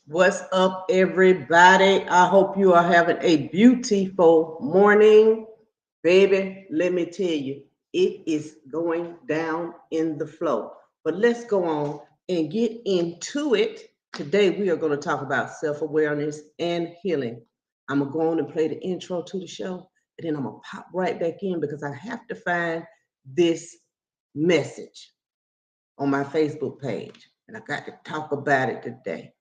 What's up, everybody? I hope you are having a beautiful morning. Baby, let me tell you, it is going down in the flow. But let's go on and get into it. Today, we are going to talk about self awareness and healing. I'm going to go on and play the intro to the show, and then I'm going to pop right back in because I have to find this message on my Facebook page, and I got to talk about it today.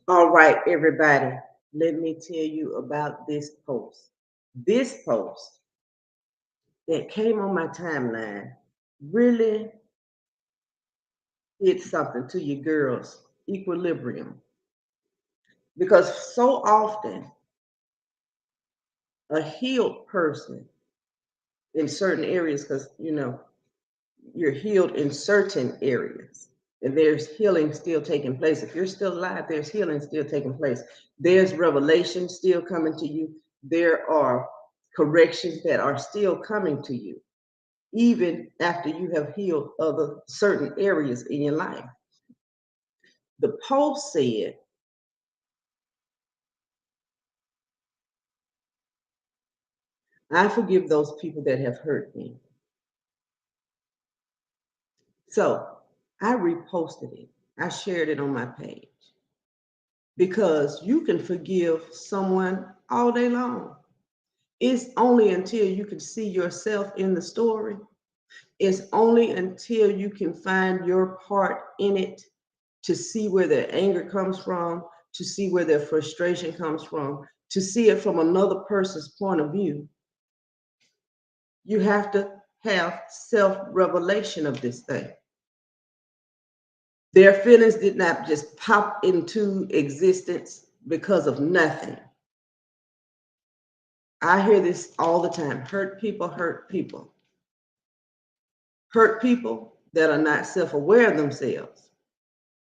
All right, everybody, let me tell you about this post. This post that came on my timeline really did something to you girls, equilibrium. Because so often, a healed person in certain areas, because you're healed in certain areas, and there's healing still taking place. If you're still alive, there's healing still taking place. There's revelation still coming to you. There are corrections that are still coming to you, even after you have healed other certain areas in your life. The post said, I forgive those people that have hurt me. So I reposted it. I shared it on my page because you can forgive someone all day long. It's only until you can see yourself in the story. It's only until you can find your part in it to see where their anger comes from, to see where their frustration comes from, to see it from another person's point of view. You have to have self revelation of this thing. Their feelings did not just pop into existence because of nothing. I hear this all the time. Hurt people hurt people. Hurt people that are not self-aware of themselves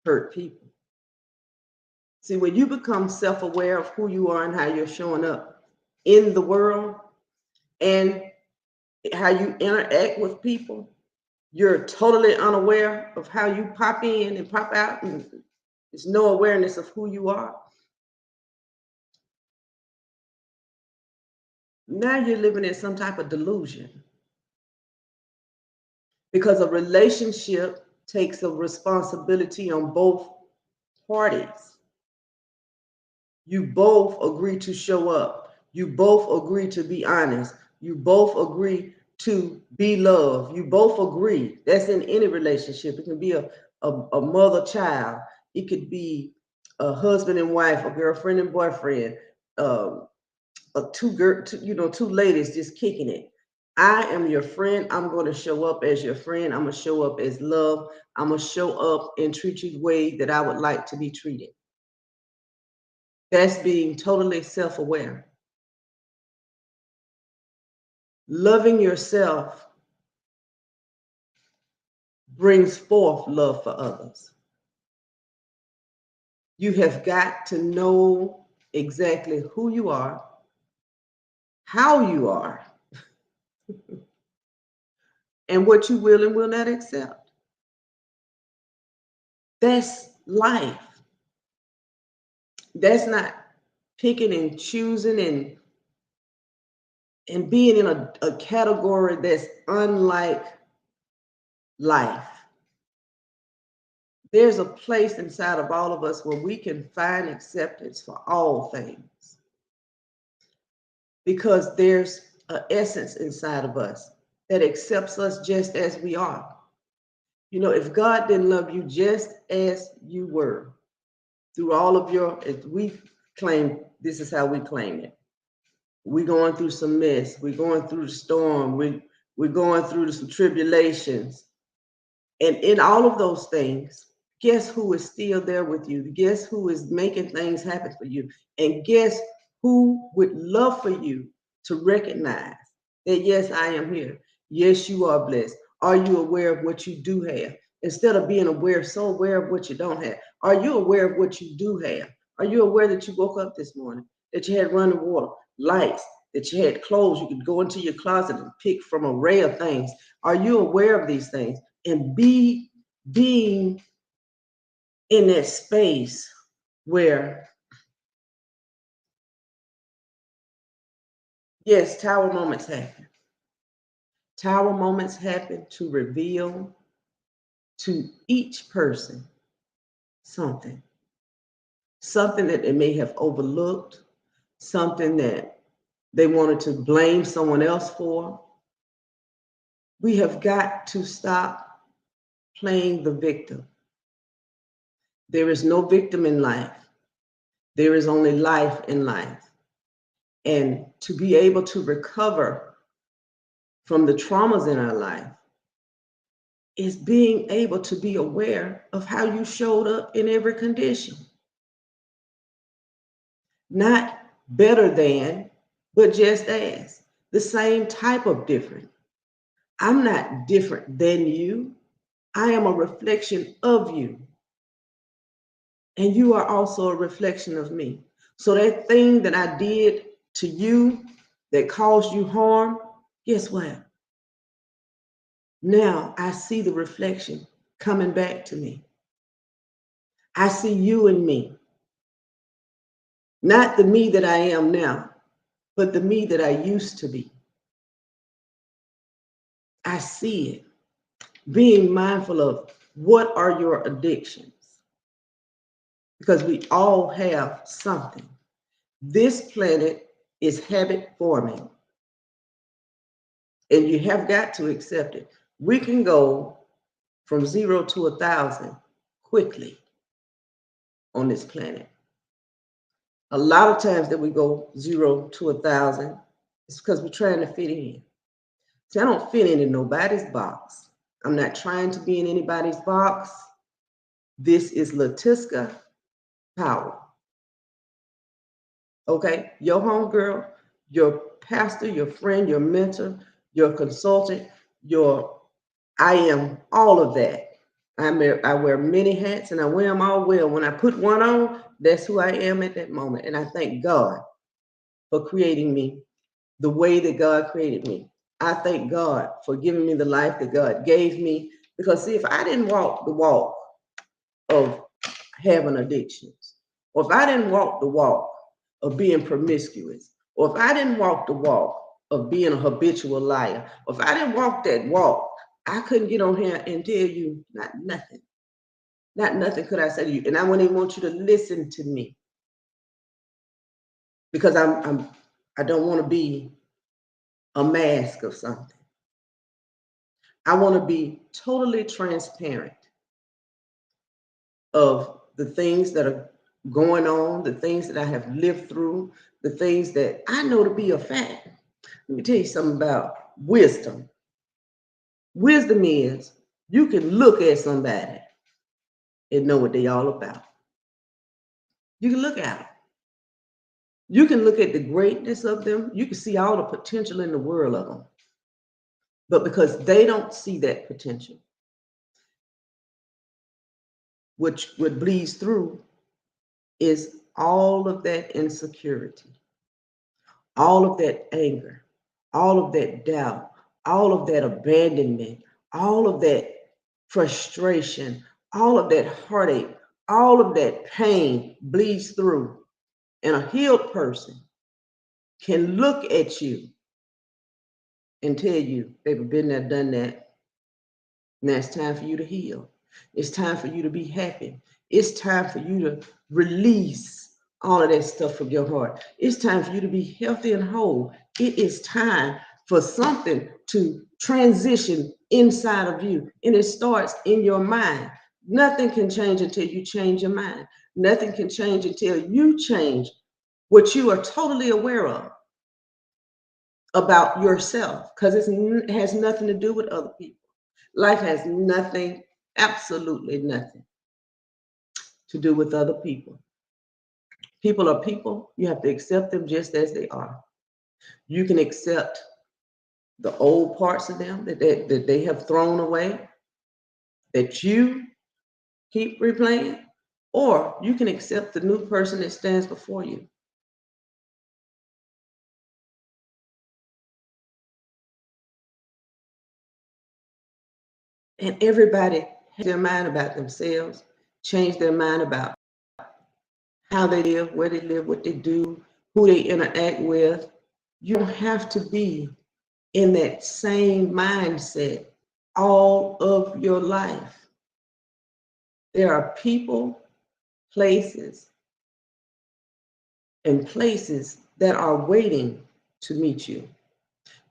hurt people. See, when you become self-aware of who you are and how you're showing up in the world and how you interact with people, you're totally unaware of how you pop in and pop out, and there's no awareness of who you are. Now you're living in some type of delusion because a relationship takes a responsibility on both parties. You both agree to show up. You both agree to be honest. You both agree to be loved. You both agree. That's in any relationship. It can be a mother-child. It could be a husband and wife, a girlfriend and boyfriend, two ladies just kicking it. I am your friend. I'm going to show up as your friend. I'm going to show up as love. I'm going to show up and treat you the way that I would like to be treated. That's being totally self-aware. Loving yourself brings forth love for others. You have got to know exactly who you are, how you are, and what you will and will not accept. That's life. That's not picking and choosing and being in a category that's unlike life. There's a place inside of all of us where we can find acceptance for all things because there's an essence inside of us that accepts us just as we are. You know, if God didn't love you just as you were through all of your, as we claim, this is how we claim it. We're going through some mess. We're going through the storm. We're going through some tribulations. And in all of those things, Guess who is still there with you? Guess who is making things happen for you? And guess who would love for you to recognize that, yes, I am here. Yes, you are blessed. Are you aware of what you do have? Instead of being aware, so aware of what you don't have. Are you aware of what you do have? Are you aware that you woke up this morning, that you had running water, lights, that you had clothes? You could go into your closet and pick from an array of things. Are you aware of these things? And being in that space where, yes, tower moments happen. Tower moments happen to reveal to each person something, something that they may have overlooked, something that they wanted to blame someone else for. We have got to stop playing the victim. There is no victim in life. There is only life in life. And to be able to recover from the traumas in our life is being able to be aware of how you showed up in every condition. Not better than, but just as. The same type of different. I'm not different than you. I am a reflection of you. And you are also a reflection of me. So that thing that I did to you that caused you harm, guess what? Now I see the reflection coming back to me. I see you and me. Not the me that I am now, but the me that I used to be. I see it. Being mindful of what are your addictions, because we all have something. This planet is habit forming, and you have got to accept it. We can go from 0 to 1,000 quickly on this planet. A lot of times that we go 0 to 1,000, it's because we're trying to fit in. See, I don't fit into nobody's box. I'm not trying to be in anybody's box. This is Latiska Power. Okay? Your homegirl, your pastor, your friend, your mentor, your consultant, I am all of that. I wear many hats and I wear them all well. When I put one on, that's who I am at that moment. And I thank God for creating me the way that God created me. I thank God for giving me the life that God gave me. Because see, if I didn't walk the walk of having addictions, or if I didn't walk the walk of being promiscuous, or if I didn't walk the walk of being a habitual liar, or if I didn't walk that walk, I couldn't get on here and tell you not nothing. Not nothing could I say to you. And I wouldn't even want you to listen to me because I don't want to be a mask of something. I want to be totally transparent of the things that are going on, the things that I have lived through, the things that I know to be a fact. Let me tell you something about wisdom. Wisdom is you can look at somebody and know what they all about. You can look at them. You can look at the greatness of them. You can see all the potential in the world of them. But because they don't see that potential, which what bleeds through is all of that insecurity, all of that anger, all of that doubt, all of that abandonment, all of that frustration, all of that heartache, all of that pain bleeds through. And a healed person can look at you and tell you, baby, been there, done that. Now it's time for you to heal. It's time for you to be happy. It's time for you to release all of that stuff from your heart. It's time for you to be healthy and whole. It is time for something to transition inside of you. And it starts in your mind. Nothing can change until you change your mind. Nothing can change until you change what you are totally aware of about yourself, because it has nothing to do with other people. Life has nothing, absolutely nothing to do with other people. People are people. You have to accept them just as they are. You can accept the old parts of them that they have thrown away, that you keep replaying, or you can accept the new person that stands before you. And everybody has their mind about themselves, change their mind about how they live, where they live, what they do, who they interact with. You don't have to be in that same mindset all of your life. There are people, places, and places that are waiting to meet you.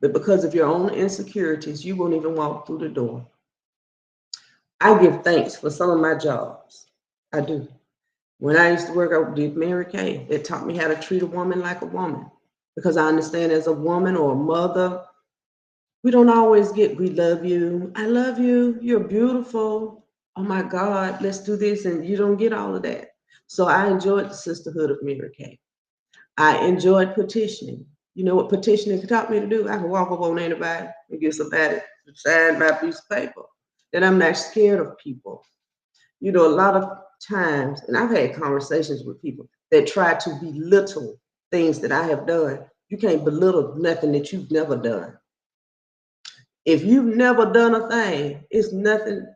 But because of your own insecurities, you won't even walk through the door. I give thanks for some of my jobs. I do. When I used to work, I did Mary Kay. It taught me how to treat a woman like a woman. Because I understand as a woman or a mother, we don't always get, we love you, I love you, you're beautiful, oh my God, let's do this. And you don't get all of that. So I enjoyed the sisterhood of Mary Kay. I enjoyed petitioning. You know what petitioning taught me to do? I can walk up on anybody and get somebody to sign my piece of paper. That I'm not scared of people. You know, a lot of times, and I've had conversations with people that try to belittle things that I have done. You can't belittle nothing that you've never done. If you've never done a thing, it's nothing.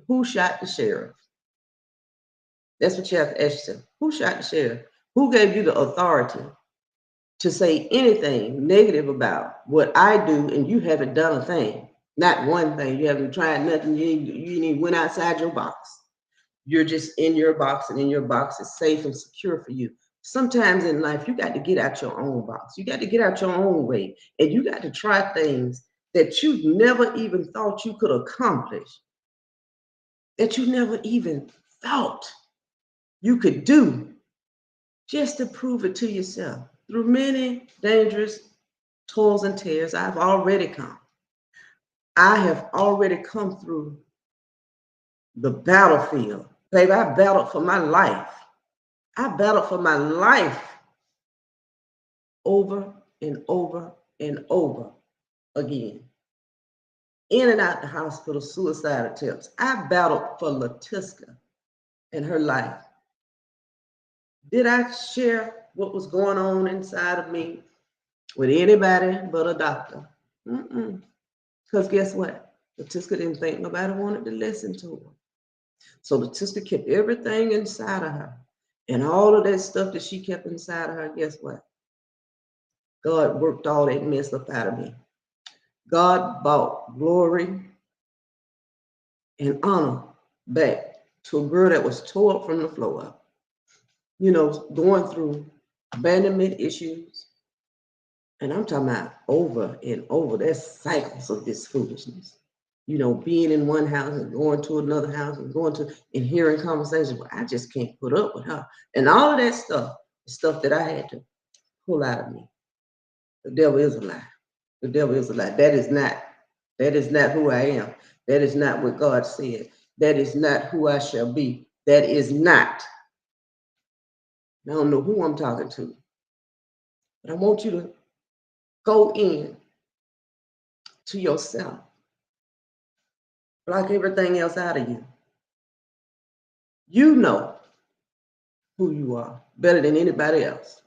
Who shot the sheriff? That's what you have to ask yourself. Who shot the sheriff? Who gave you the authority to say anything negative about what I do and you haven't done a thing? Not one thing. You haven't tried nothing. You ain't even went outside your box. You're just in your box, and in your box is safe and secure for you. Sometimes in life, you got to get out your own box. You got to get out your own way, and you got to try things that you never even thought you could accomplish, that you never even thought you could do, just to prove it to yourself. Through many dangerous toils and tears, I've already come. I have already come through the battlefield. Baby, I battled for my life. I battled for my life over and over and over again. In and out the hospital, suicide attempts. I battled for Latiska and her life. Did I share what was going on inside of me with anybody but a doctor? Because guess what? Latiska didn't think nobody wanted to listen to her. So Latiska kept everything inside of her. And all of that stuff that she kept inside of her, guess what? God worked all that mess up out of me. God brought glory and honor back to a girl that was tore up from the floor up. You know, going through abandonment issues. And I'm talking about over and over. There's cycles of this foolishness. You know, being in one house and going to another house and going to and hearing conversations. Well, I just can't put up with her. And all of that stuff is stuff that I had to pull out of me. The devil is a lie. The devil is a lie. That is not who I am. That is not what God said. That is not who I shall be. That is not. I don't know who I'm talking to, but I want you to go in to yourself. Block everything else out of you. You know who you are better than anybody else.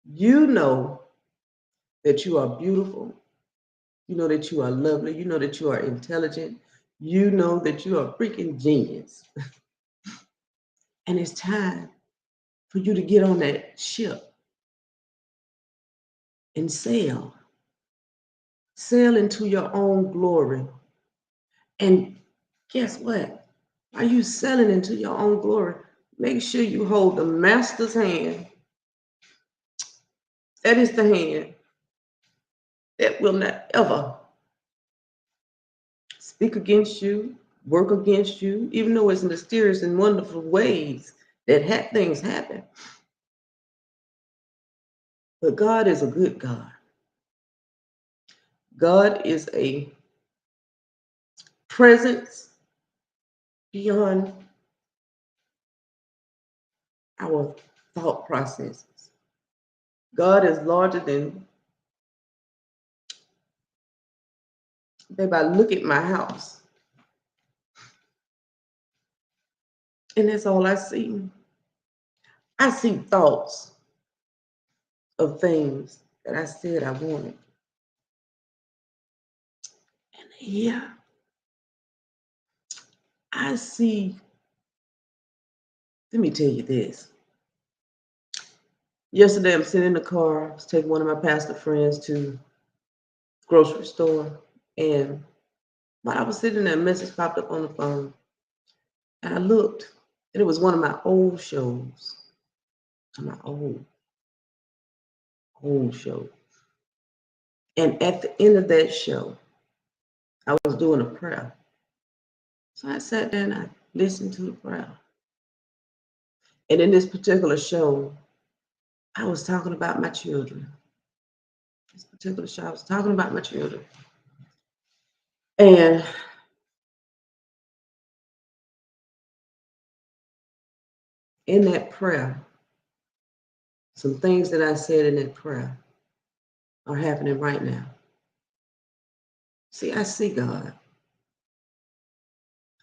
You know that you are beautiful. You know that you are lovely. You know that you are intelligent. You know that you are a freaking genius. And it's time for you to get on that ship and sail. Sail into your own glory. And guess what? Are you sailing into your own glory? Make sure you hold the master's hand. That is the hand that will not ever speak against you, work against you, even though it's mysterious and wonderful ways that things happen. But God is a good God. God is a presence beyond our thought processes. God is larger than, babe, I look at my house and that's all I see. I see thoughts of things that I said I wanted. And here I see, let me tell you this. Yesterday I'm sitting in the car, I was taking one of my pastor friends to the grocery store, and while I was sitting there, a message popped up on the phone. And I looked, and it was one of my old shows. My old show. And at the end of that show, I was doing a prayer. So I sat there and I listened to the prayer. And in this particular show, I was talking about my children. This particular show, I was talking about my children. And in that prayer, some things that I said in that prayer are happening right now. See, I see God.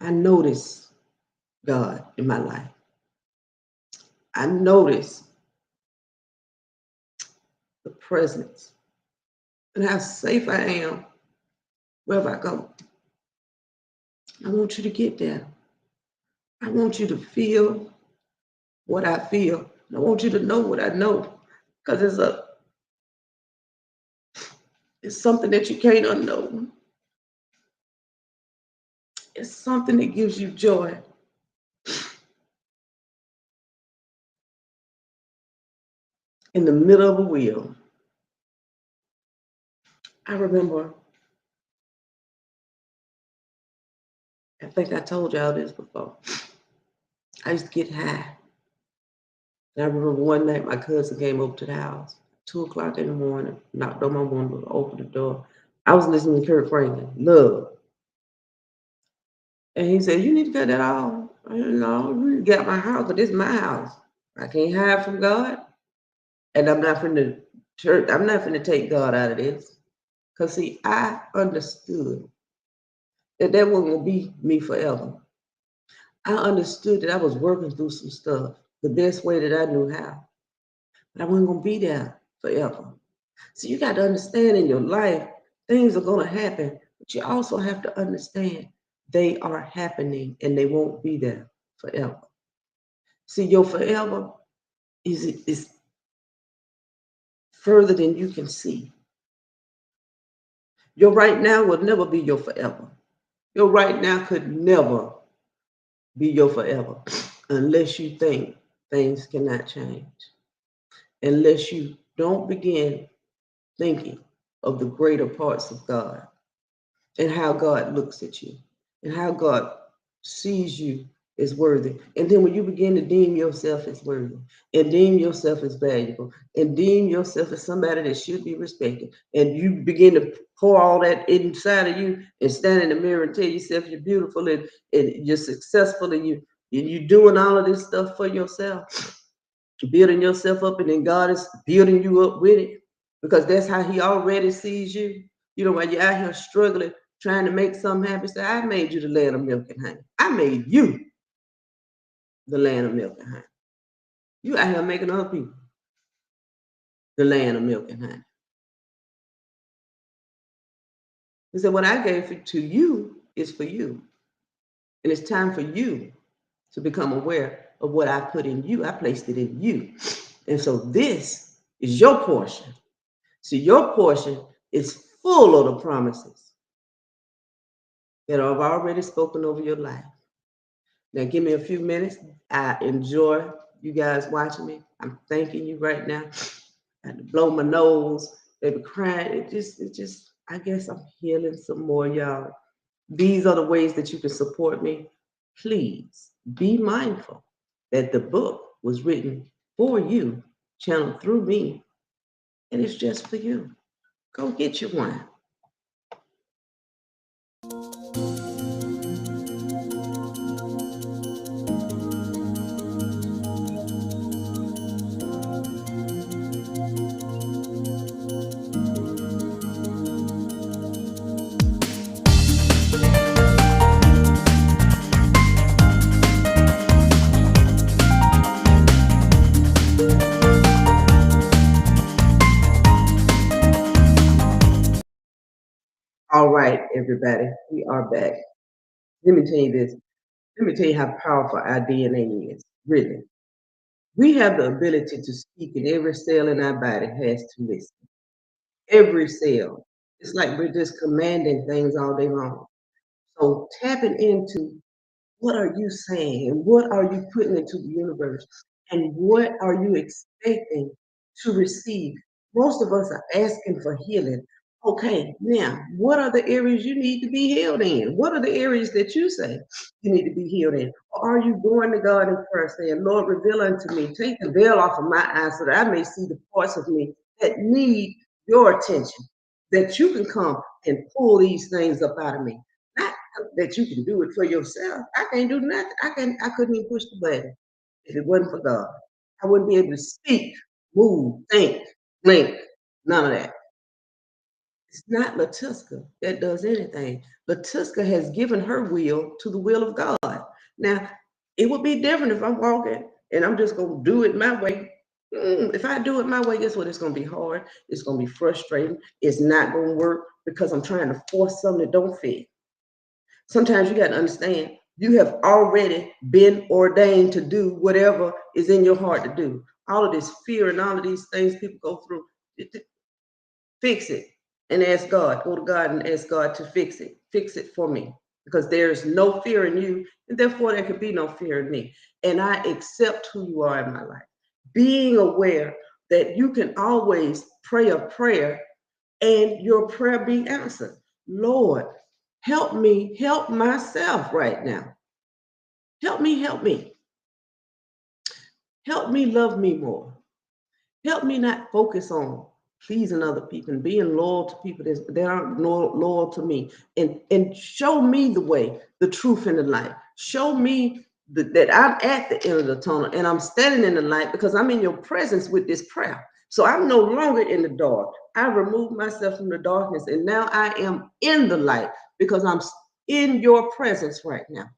I notice God in my life. I notice the presence and how safe I am wherever I go. I want you to get there. I want you to feel what I feel. I want you to know what I know, because it's something that you can't unknow. It's something that gives you joy. In the middle of a wheel, I remember, I think I told y'all this before. I used to get high. And I remember one night my cousin came over to the house, 2 o'clock in the morning, knocked on my window, opened the door. I was listening to Kurt Franklin, Love. And he said, "You need to cut that off." I said, "No, you got my house, but this is my house. I can't hide from God. And I'm not finna church, I'm not finna take God out of this." Because see, I understood that that wasn't gonna be me forever. I understood that I was working through some stuff the best way that I knew how. But I wasn't gonna be there forever. So you got to understand, in your life, things are gonna happen, but you also have to understand they are happening and they won't be there forever. See, your forever is further than you can see. Your right now will never be your forever. Your right now could never be your forever unless you think things cannot change. Unless you don't begin thinking of the greater parts of God and how God looks at you and how God sees you as worthy. And then when you begin to deem yourself as worthy and deem yourself as valuable and deem yourself as somebody that should be respected, and you begin to pour all that inside of you and stand in the mirror and tell yourself you're beautiful and you're successful and you're doing all of this stuff for yourself, building yourself up, and then God is building you up with it, because that's how he already sees you. You know, while you're out here struggling, trying to make something happen, say, I made you the land of milk and honey. I made you the land of milk and honey. You out here making other people the land of milk and honey. He said, what I gave it to you is for you. And it's time for you to become aware of what I put in you. I placed it in you. And so this is your portion. See, your portion is full of the promises that I've already spoken over your life. Now, give me a few minutes. I enjoy you guys watching me. I'm thanking you right now. I had to blow my nose. They were crying. It just, I guess I'm healing some more, y'all. These are the ways that you can support me. Please be mindful that the book was written for you, channeled through me, and it's just for you. Go get you one. right, everybody, we are back. Let me tell you this. Let me tell you how powerful our DNA is. Really. We have the ability to speak, and every cell in our body has to listen. Every cell. It's like we're just commanding things all day long. So tapping into what are you saying and what are you putting into the universe and what are you expecting to receive? Most of us are asking for healing. Okay, now what are the areas you need to be healed in? What are the areas that you say you need to be healed in? Or are you going to God in prayer saying, Lord, reveal unto me, take the veil off of my eyes so that I may see the parts of me that need your attention, that you can come and pull these things up out of me. Not that you can do it for yourself. I can't do nothing. I couldn't even push the button if it wasn't for God. I wouldn't be able to speak, move, think, blink, none of that. It's not Latuska that does anything. Latuska has given her will to the will of God. Now, it would be different if I'm walking and I'm just gonna do it my way. If I do it my way, guess what? It's gonna be hard. It's gonna be frustrating. It's not gonna work because I'm trying to force something that don't fit. Sometimes you got to understand you have already been ordained to do whatever is in your heart to do. All of this fear and all of these things people go through, fix it and ask God. Go to God and ask God to fix it. Fix it for me because there's no fear in you, and therefore there could be no fear in me. And I accept who you are in my life. Being aware that you can always pray a prayer and your prayer be answered. Lord, help me help myself right now. Help me, help me. Help me love me more. Help me not focus on pleasing other people and being loyal to people that aren't loyal to me. And show me the way, the truth, and the light. Show me that I'm at the end of the tunnel and I'm standing in the light because I'm in your presence with this prayer. So I'm no longer in the dark. I removed myself from the darkness and now I am in the light because I'm in your presence right now.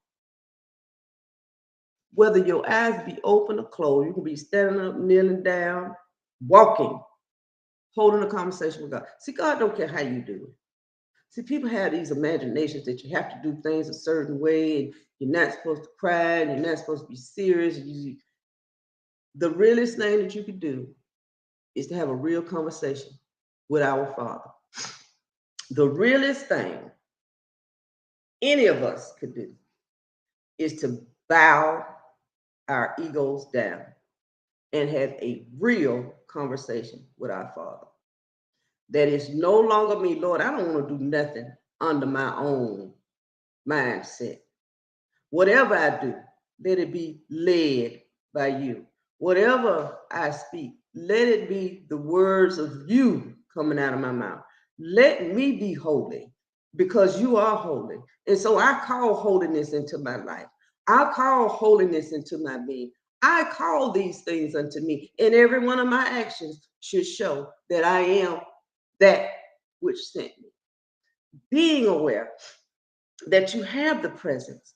Whether your eyes be open or closed, you can be standing up, kneeling down, walking, holding a conversation with God. See, God don't care how you do it. See, people have these imaginations that you have to do things a certain way, and you're not supposed to cry, and you're not supposed to be serious. The realest thing that you could do is to have a real conversation with our Father. The realest thing any of us could do is to bow our egos down and have a real conversation with our Father. That is no longer me, Lord. I don't want to do nothing under my own mindset. Whatever I do, let it be led by you. Whatever I speak, let it be the words of you coming out of my mouth. Let me be holy because you are holy. And so I call holiness into my life. I call holiness into my being. I call these things unto me, and every one of my actions should show that I am that which sent me. Being aware that you have the presence.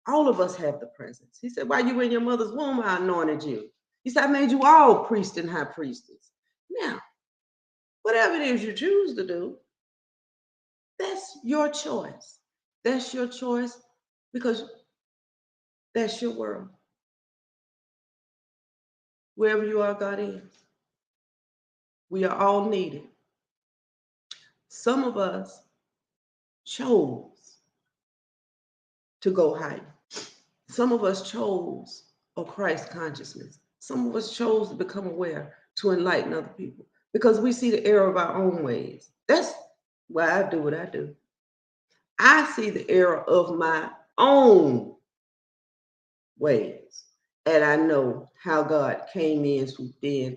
All of us have the presence. He said, while you were in your mother's womb, I anointed you. He said, I made you all priest and high priestess. Now, whatever it is you choose to do, that's your choice. That's your choice because that's your world. Wherever you are, God is. We are all needed. Some of us chose to go higher. Some of us chose a Christ consciousness. Some of us chose to become aware to enlighten other people because we see the error of our own ways. That's why I do what I do. I see the error of my own ways, and I know how God came in, swooped in,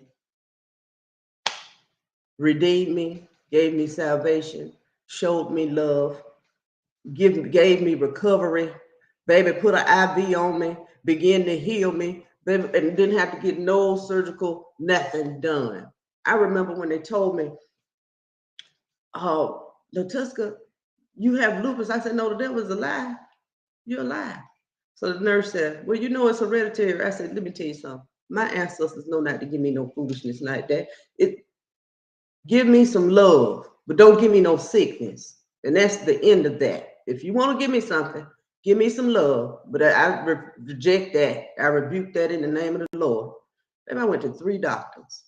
redeemed me, gave me salvation, showed me love, gave me recovery, baby, put an IV on me, began to heal me, baby, and didn't have to get no surgical, nothing done. I remember when they told me, oh, Latuska, you have lupus. I said, no, the devil's a lie. You're a lie. So the nurse said, well, you know it's hereditary. I said, let me tell you something. My ancestors know not to give me no foolishness like that. Give me some love, but don't give me no sickness. And that's the end of that. If you want to give me something, give me some love. But I reject that. I rebuke that in the name of the Lord. Then I went to 3 doctors.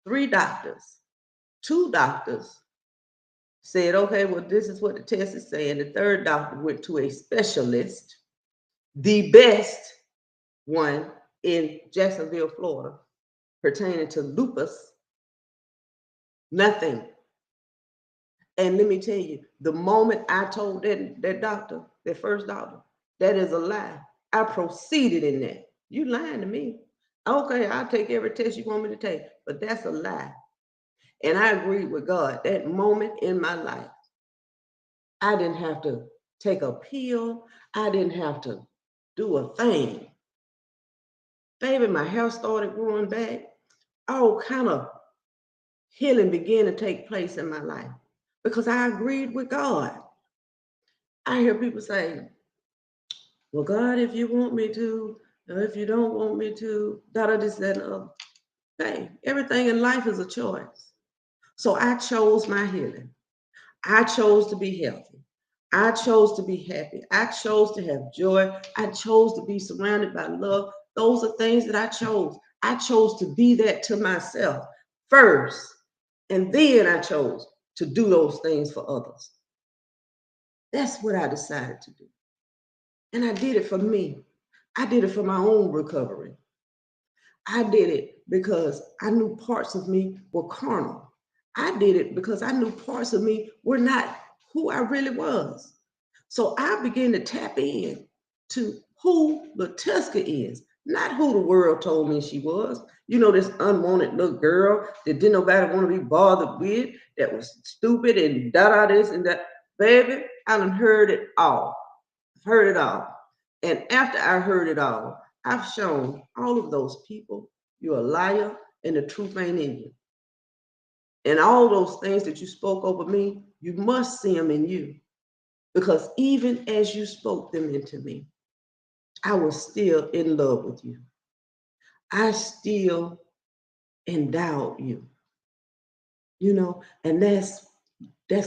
3 doctors. 2 doctors said, okay, well, this is what the test is saying. The 3rd doctor went to a specialist, the best one in Jacksonville, Florida, pertaining to lupus. Nothing. And let me tell you, the moment I told that doctor, that first doctor, that is a lie, I proceeded in that. You lying to me. Okay, I'll take every test you want me to take, but that's a lie. And I agreed with God. That moment in my life, I didn't have to take a pill. I didn't have to do a thing. Baby, my hair started growing back. All kind of healing began to take place in my life because I agreed with God. I hear people say, well, God, if you want me to, or if you don't want me to, this, that, and the other. Hey, everything in life is a choice. So I chose my healing. I chose to be healthy. I chose to be happy. I chose to have joy. I chose to be surrounded by love. Those are things that I chose. I chose to be that to myself first. And then I chose to do those things for others. That's what I decided to do. And I did it for me. I did it for my own recovery. I did it because I knew parts of me were carnal. I did it because I knew parts of me were not who I really was. So I began to tap in to who Latuska is, not who the world told me she was. You know, this unwanted little girl that didn't nobody want to be bothered with, that was stupid and this and that. Baby, I done heard it all. Heard it all. And after I heard it all, I've shown all of those people you're a liar and the truth ain't in you. And all those things that you spoke over me, you must see them in you. Because even as you spoke them into me, I was still in love with you. I still endowed you. You know, and that's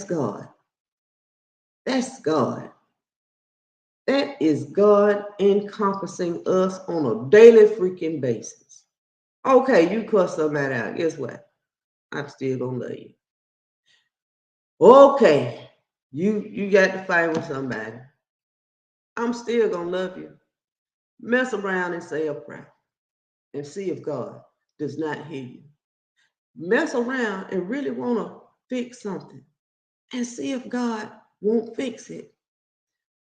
God. That's God. That is God encompassing us on a daily freaking basis. Okay, you cuss somebody out. Guess what? I'm still gonna love you. Okay, you got to fight with somebody. I'm still gonna love you. Mess around and say a prayer and see if God does not hear you. Mess around and really want to fix something and see if God won't fix it.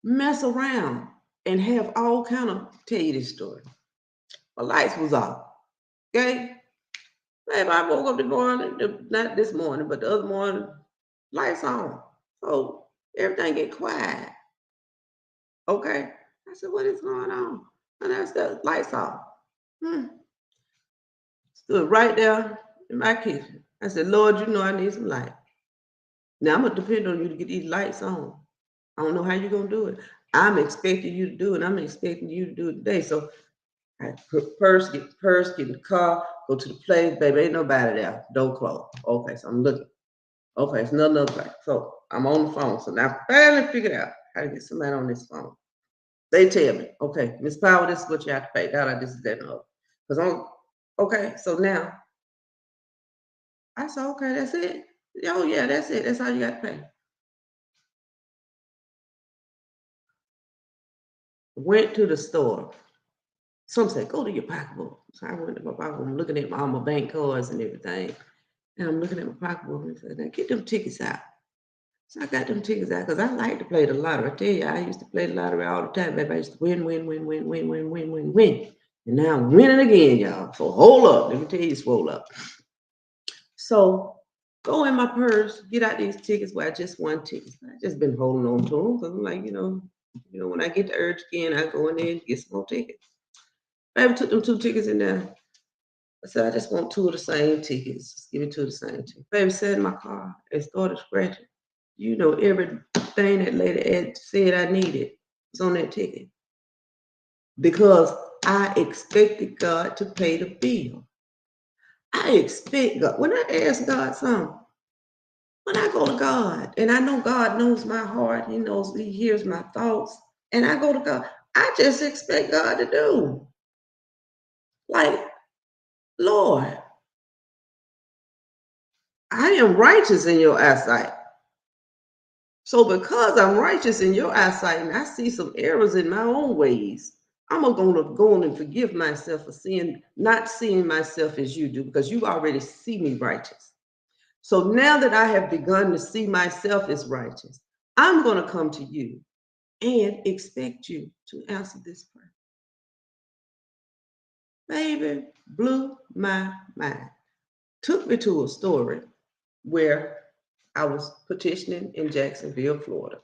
Mess around and have all kind of tell you this story. My lights was off. Okay? Babe, I woke up this morning, not this morning, but the other morning, lights on. So everything get quiet. Okay. I said, what is going on? And I said, lights off. Stood right there in my kitchen. I said, Lord, you know I need some light. Now I'm gonna depend on you to get these lights on. I don't know how you're gonna do it. I'm expecting you to do it. I'm expecting you to do it today. So I get in the car, go to the place, baby. Ain't nobody there. Door closed. Okay, so I'm looking. Okay, it's another place. So I'm on the phone. So now I finally figured out how to get somebody on this phone. They tell me, okay, Miss Powell, this is what you have to pay. This is that and other. Because I'm okay. So now I said, okay, that's it. Oh yeah, that's it. That's all you got to pay. Went to the store. Some said, go to your pocketbook. So I went to my pocketbook. I'm looking at all my bank cards and everything. And I'm looking at my pocketbook and said, now get them tickets out. So I got them tickets out because I like to play the lottery. I tell you, I used to play the lottery all the time. Baby, I used to win. And now I'm winning again, y'all. So hold up. Let me tell you, swole up. So go in my purse, get out these tickets. Well, I just won tickets. I just been holding on to them because I'm like, you know, when I get the urge again, I go in there and get some more tickets. Baby took them 2 tickets in there. I said, I just want 2 of the same tickets. Just give me 2 of the same tickets. Baby sat in my car and started scratching. You know, everything that lady said I needed was on that ticket. Because I expected God to pay the bill. I expect God. When I ask God something, When I go to God, and I know God knows my heart, He knows, He hears my thoughts, and I go to God, I just expect God to do. Like, Lord, I am righteous in your eyesight. So because I'm righteous in your eyesight and I see some errors in my own ways, I'm going to go on and forgive myself for not seeing myself as you do, because you already see me righteous. So now that I have begun to see myself as righteous, I'm going to come to you and expect you to answer this prayer. Baby, blew my mind. Took me to a story where I was petitioning in Jacksonville, Florida.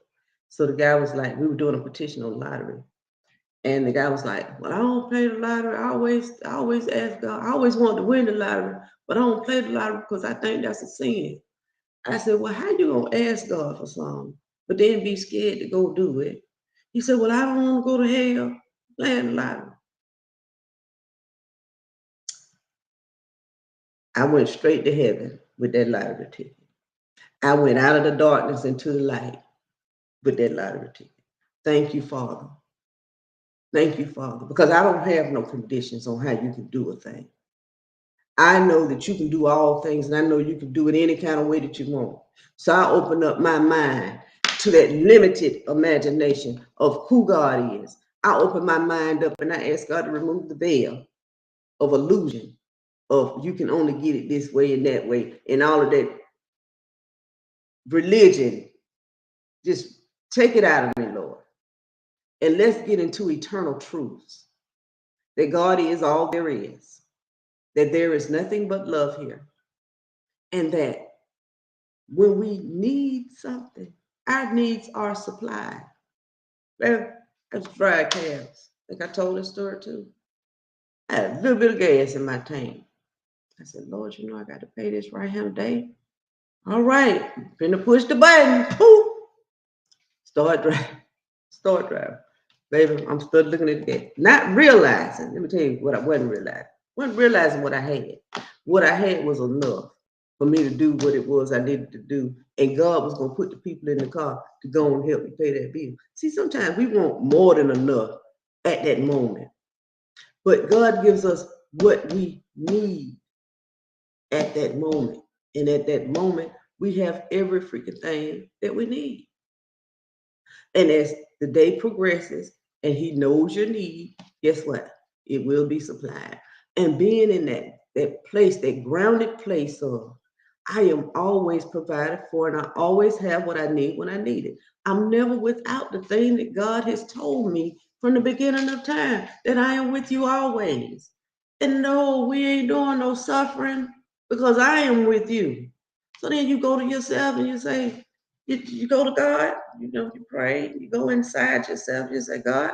So the guy was like, we were doing a petition on lottery. And the guy was like, well, I don't play the lottery. I always ask God. I always want to win the lottery, but I don't play the lottery because I think that's a sin. I said, well, how you gonna ask God for something, but then be scared to go do it? He said, well, I don't want to go to hell playing the lottery. I went straight to heaven with that lottery ticket. I went out of the darkness into the light with that lottery ticket. Thank you, Father. Thank you, Father, because I don't have no conditions on how you can do a thing. I know that you can do all things, and I know you can do it any kind of way that you want. So I open up my mind to that limited imagination of who God is. I open my mind up and I ask God to remove the veil of illusion of you can only get it this way and that way, and all of that religion. Just take it out of me, Lord. And let's get into eternal truths that God is all there is, that there is nothing but love here, and that when we need something, our needs are supplied. Well, that's fried calves. I think I told this story too. I had a little bit of gas in my tank. I said, Lord, you know I got to pay this right here today. All right, finna push the button. Boop. Start driving. Start driving. Baby, I'm still looking at the gas. Not realizing, let me tell you what I wasn't realizing. Wasn't realizing what I had. What I had was enough for me to do what it was I needed to do. And God was going to put the people in the car to go and help me pay that bill. See, sometimes we want more than enough at that moment. But God gives us what we need at that moment. And at that moment, we have every freaking thing that we need. And as the day progresses and He knows your need, guess what? It will be supplied. And being in that place, that grounded place of, I am always provided for, and I always have what I need when I need it. I'm never without the thing that God has told me from the beginning of time, that I am with you always. And no, we ain't doing no suffering because I am with you. So then you go to yourself and you say, you go to God, you pray, you go inside yourself, you say, God,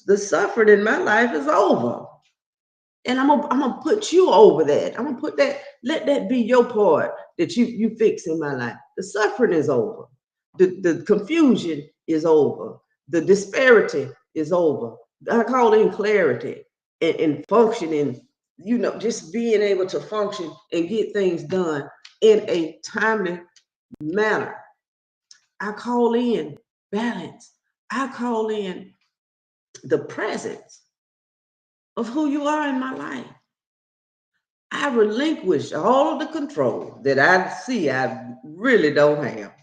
the suffering in my life is over. And I'm gonna put you over that. I'm gonna put that, let that be your part that you fix in my life. The suffering is over. The confusion is over. The disparity is over. I call in clarity and functioning, just being able to function and get things done in a timely manner. I call in balance. I call in the presence of who you are in my life. I relinquish all of the control that I see I really don't have.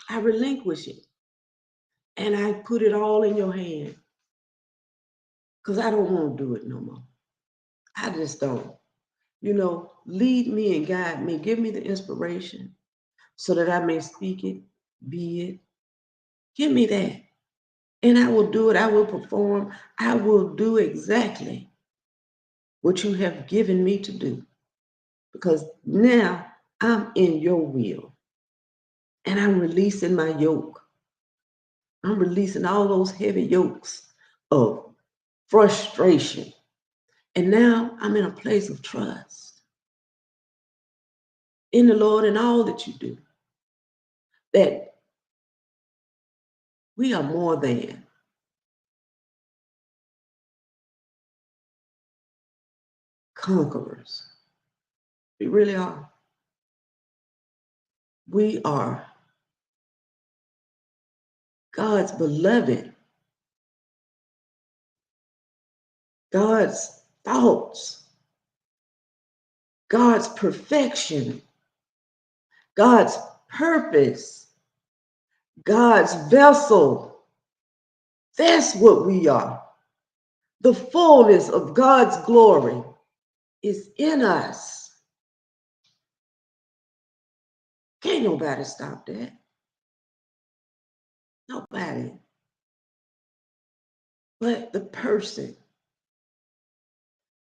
I relinquish it and I put it all in your hand because I don't want to do it no more. I just don't. Lead me and guide me. Give me the inspiration so that I may speak it, be it. Give me that. And I will do it. I will perform. I will do exactly what you have given me to do, because now I'm in your will and I'm releasing my yoke. I'm releasing all those heavy yokes of frustration. And now I'm in a place of trust in the Lord and all that you do, that we are more than conquerors. We really are. We are God's beloved, God's thoughts, God's perfection, God's purpose, God's vessel. That's what we are. The fullness of God's glory is in us. Can't nobody stop that. Nobody. But the person.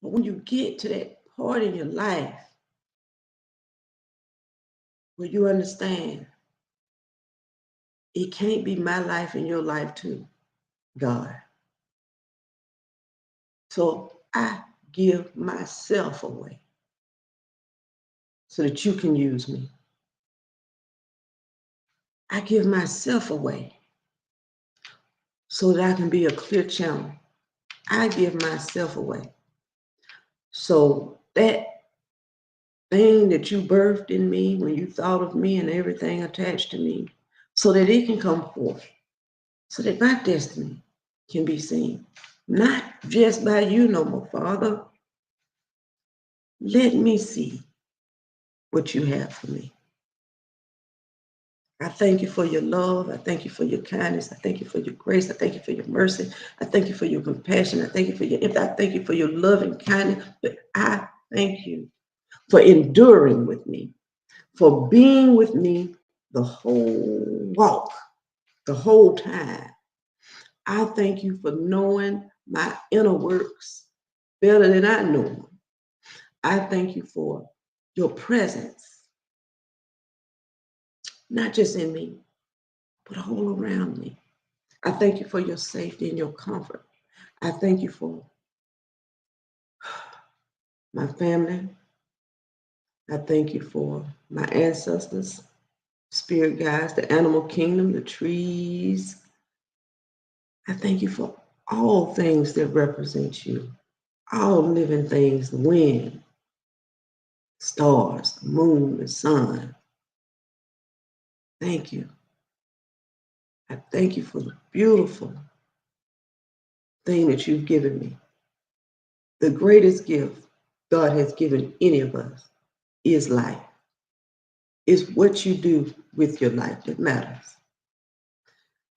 But when you get to that part in your life where you understand it can't be my life and your life too, God. So I give myself away so that you can use me. I give myself away so that I can be a clear channel. I give myself away. So that thing that you birthed in me when you thought of me and everything attached to me, so that it can come forth, so that my destiny can be seen. Not just by you no more, Father. Let me see what you have for me. I thank you for your love. I thank you for your kindness. I thank you for your grace. I thank you for your mercy. I thank you for your compassion. I thank you for your empathy. I thank you for your love and kindness. But I thank you for enduring with me, for being with me the whole walk, the whole time. I thank you for knowing my inner works better than I know them. I thank you for your presence, not just in me, but all around me. I thank you for your safety and your comfort. I thank you for my family. I thank you for my ancestors, spirit guides, the animal kingdom, the trees. I thank you for all things that represent you, all living things, the wind, stars, the moon, the sun. Thank you. I thank you for the beautiful thing that you've given me. The greatest gift God has given any of us is life. It's what you do with your life that matters.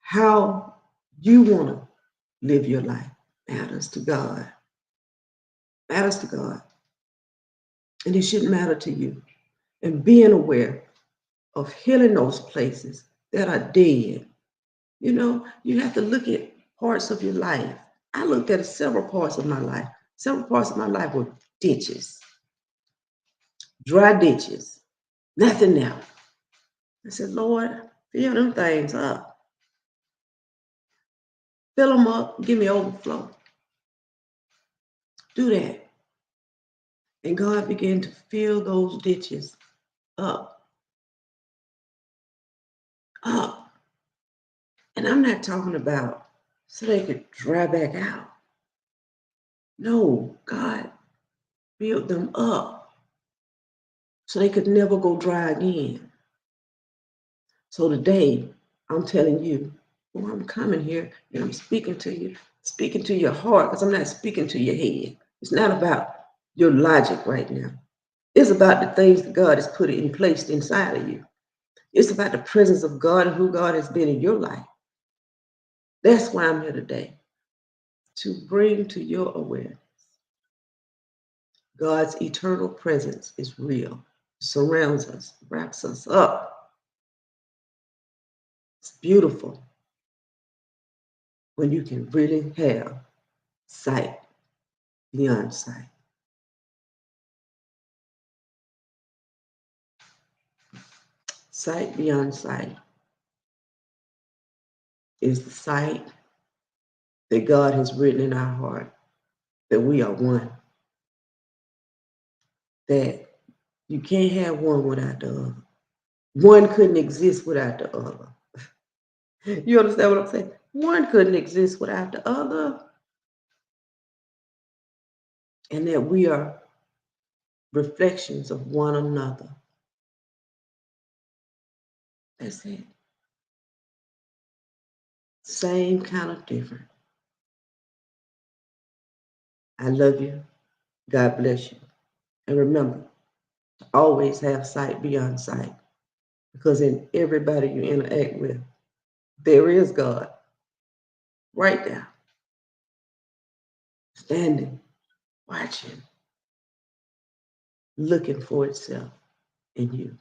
How you want to live your life matters to God. Matters to God. And it should matter to you. And being aware of healing those places that are dead. You know, you have to look at parts of your life. I looked at several parts of my life. Several parts of my life were ditches, dry ditches, nothing else. I said, Lord, fill them things up. Fill them up, give me overflow. Do that. And God began to fill those ditches up, up. And I'm not talking about so they could dry back out. No, God filled them up so they could never go dry again. So today, I'm telling you, oh, I'm coming here and I'm speaking to you, speaking to your heart, because I'm not speaking to your head. It's not about your logic right now. It's about the things that God has put in place inside of you. It's about the presence of God and who God has been in your life. That's why I'm here today, to bring to your awareness God's eternal presence is real, surrounds us, wraps us up. It's beautiful when you can really have sight beyond sight. Sight beyond sight is the sight that God has written in our heart that we are one, that you can't have one without the other. One couldn't exist without the other. You understand what I'm saying? One couldn't exist without the other. And that we are reflections of one another. That's it. Same kind of different. I love you. God bless you. And remember, always have sight beyond sight. Because in everybody you interact with, there is God right there, standing, watching, looking for itself in you.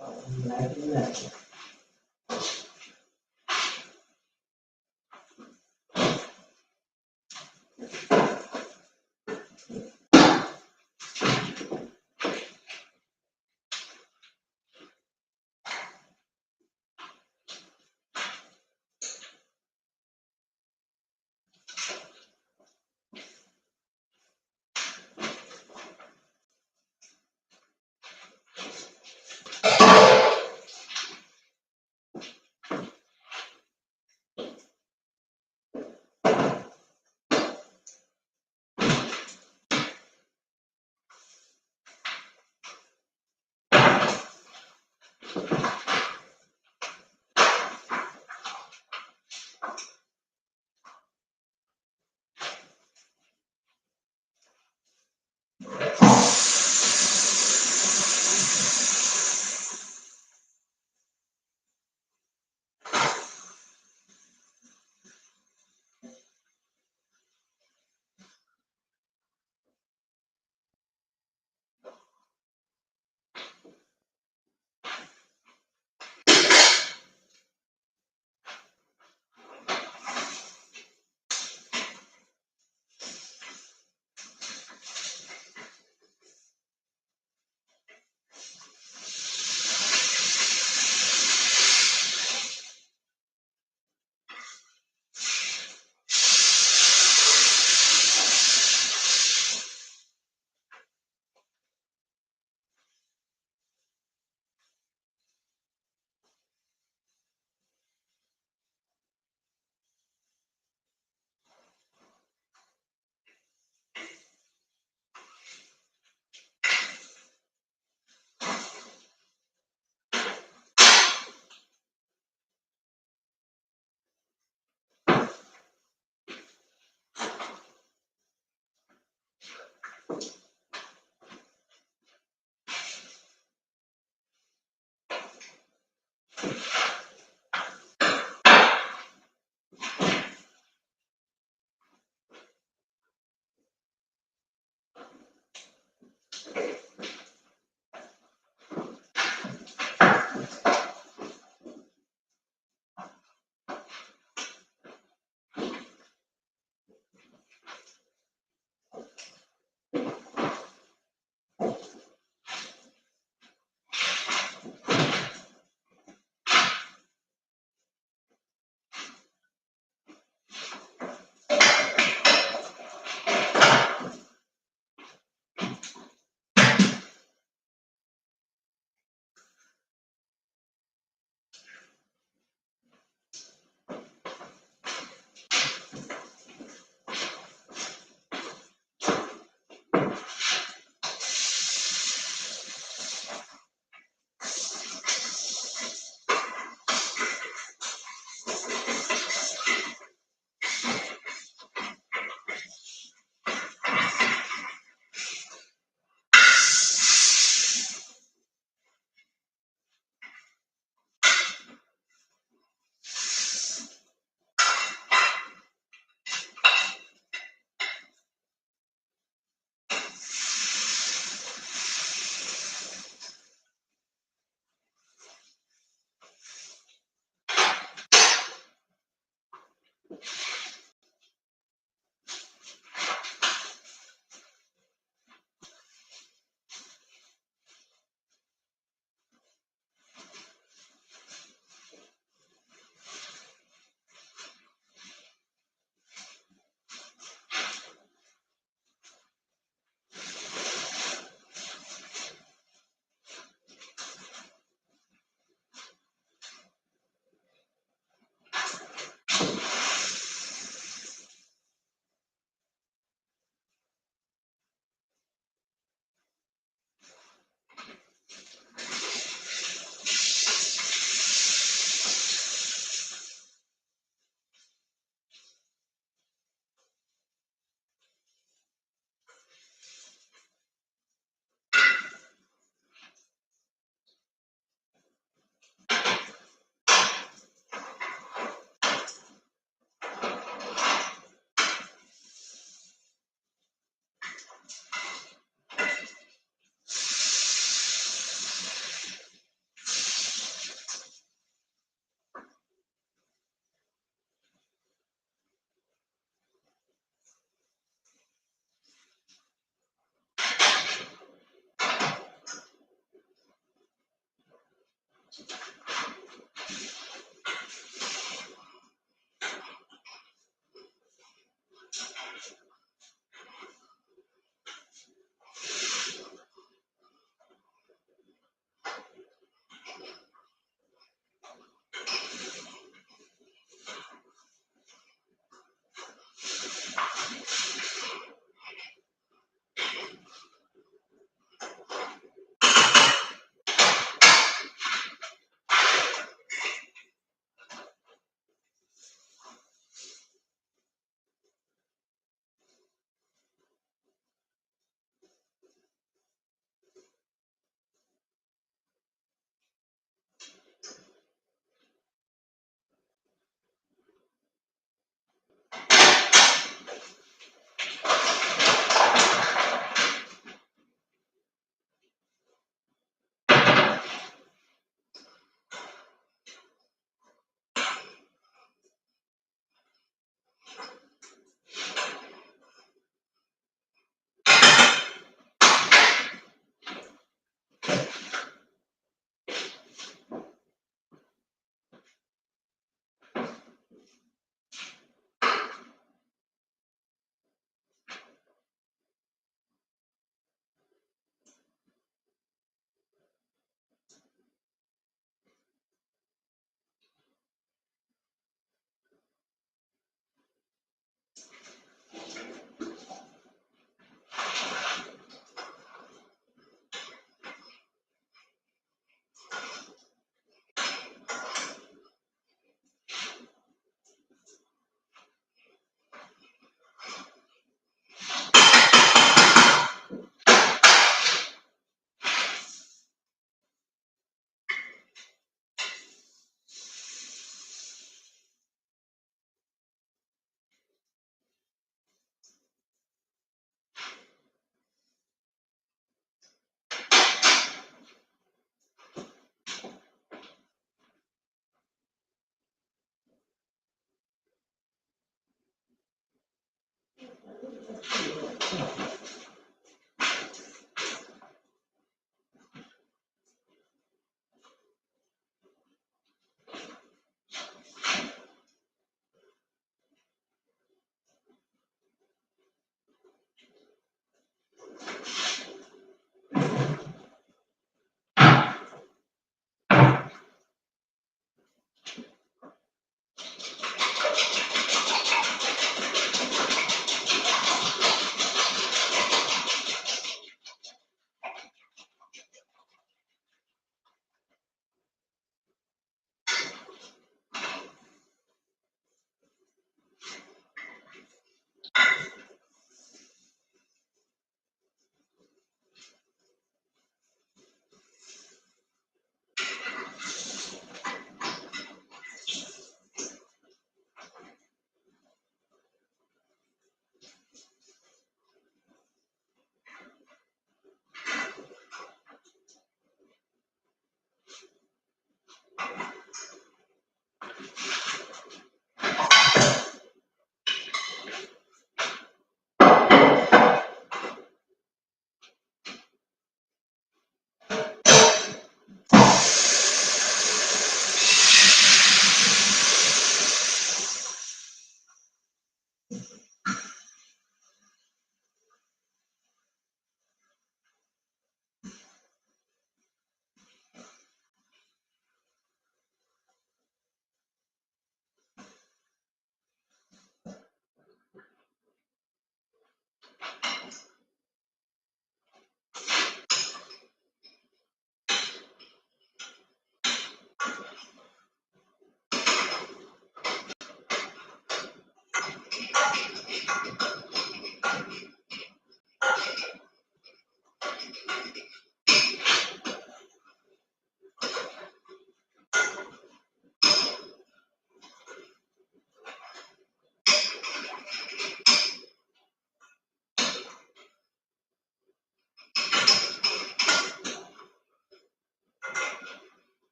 Like nothing.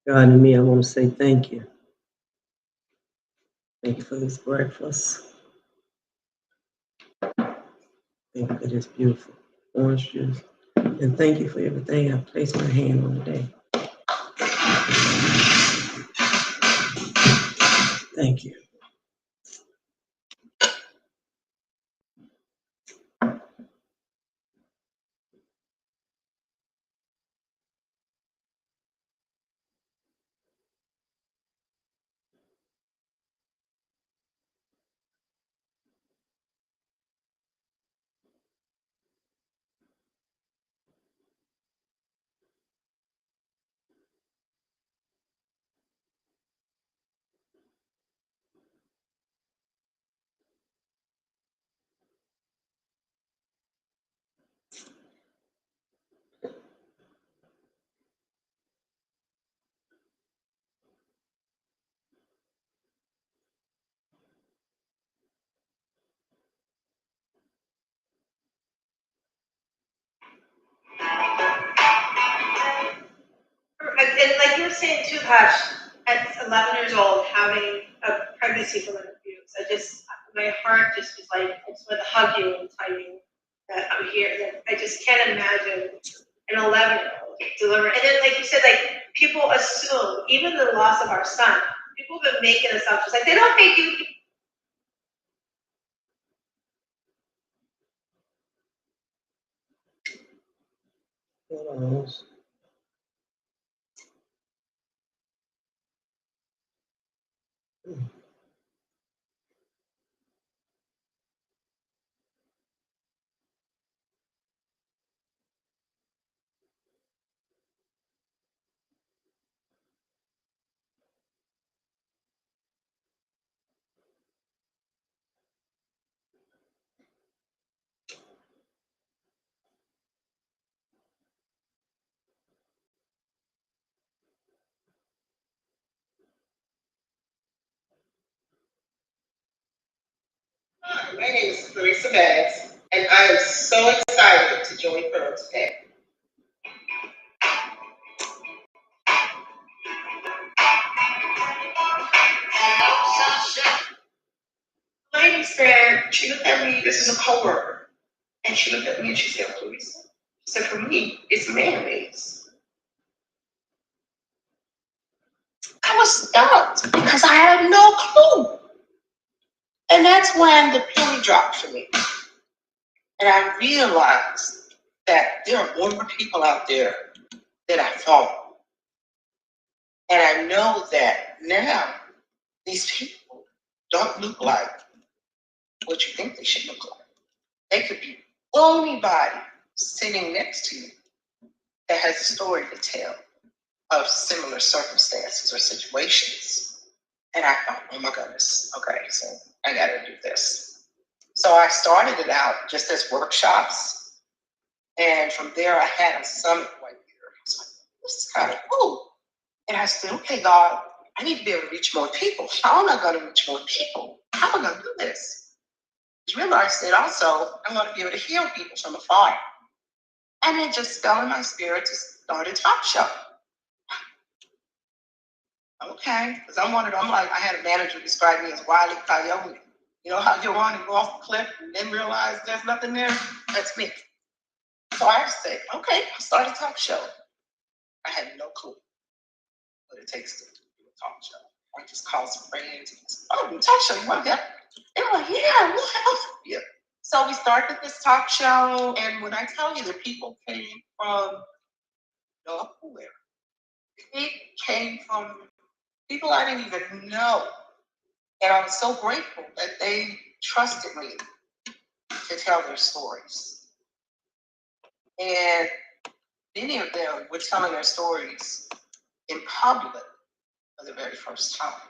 God and me, I want to say thank you. Thank you for this breakfast. Thank you for this beautiful orange juice. And thank you for everything I placed my hand on today. Thank you. And like you were saying too, Hush, at 11 years old, having a pregnancy from an abuse, my heart just was like, I just want to hug you and tell you that I'm here. That I just can't imagine an 11-year-old delivering. And then, like you said, like people assume, even the loss of our son, people have been making assumptions. Like they don't make you. Hold on. Hi, my name is Clarissa Bags, and I am so excited to join Pearl today. My name is Fran. She looked at me, this is a coworker, and she looked at me and she said, Clarissa, she said, for me, it's mayonnaise. I was stumped because I had no clue. And that's when the penny dropped for me. And I realized that there are more people out there than I thought. And I know that now these people don't look like what you think they should look like. They could be anybody sitting next to you that has a story to tell of similar circumstances or situations. And I thought, oh my goodness, okay, so I gotta do this. So I started it out just as workshops. And from there, I had a summit one year. I was like, this is kind of cool. And I said, okay, God, I need to be able to reach more people. How am I going to reach more people? How am I going to do this? Remember, I said also, I want to be able to heal people from afar. And it just fell in my spirit to start a talk show. Okay, because I'm like, I had a manager describe me as Wile E. Coyote. You know how you want to go off the cliff and then realize there's nothing there? That's me. So I said, okay, I'll start a talk show. I had no clue what it takes to do a talk show. I just called some friends and said, oh, talk show, you want to help? They were like, yeah, we'll help you. So we started this talk show, and when I tell you the people came from nowhere, it came from people I didn't even know. And I was so grateful that they trusted me to tell their stories. And many of them were telling their stories in public for the very first time.